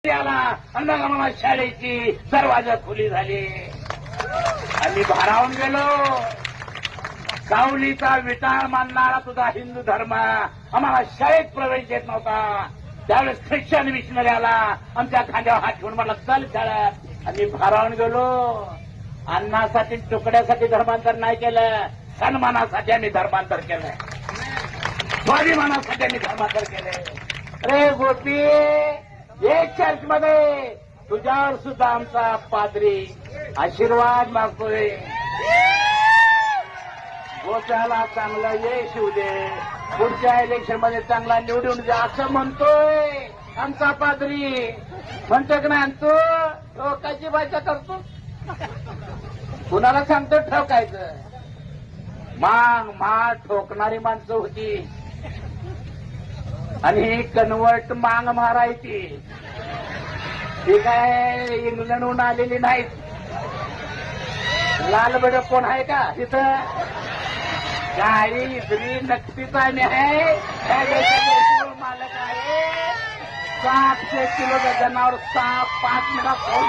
आला आणि मग आम्हाला शाळेची दरवाजा खुली झाली. आम्ही भारावून गेलो. सावलीचा विटाळ मानणारा तुझा हिंदू धर्म आम्हाला शाळेत प्रवेश देत नव्हता. त्यावेळेस ख्रिश्चन मिशनरी आला, आमच्या खांद्यावर हात ठेवून मला चल शाळेत. आम्ही भारावून गेलो. अन्नासाठी तुकड्यासाठी धर्मांतर नाही केलं, सन्मानासाठी आम्ही धर्मांतर केलं, स्वाभिमानासाठी आम्ही धर्मांतर केलं. रे गोपी, एक चर्चमध्ये तुझ्यावर सुद्धा आमचा पादरी आशीर्वाद मागतोय. गोप्याला चांगला यश येऊ दे, पुढच्या इलेक्शन मध्ये चांगला निवडून दे असं म्हणतोय आमचा पादरी. म्हणतो की नाही तू ठोकायची भाषा करतो, कुणाला सांगतो ठोकायचं. माग ठोकणारी माणसं होती आणि ही कन्वर्ट मांग मारायची. ती काय इंग्लंडहून आलेली नाहीत. लालबड कोण आहे का तिथं? गाडी इथली नक्कीच आहे. त्या देशाचे मालक आहे. 700 किलो जनावर 5 मिनिटात फोन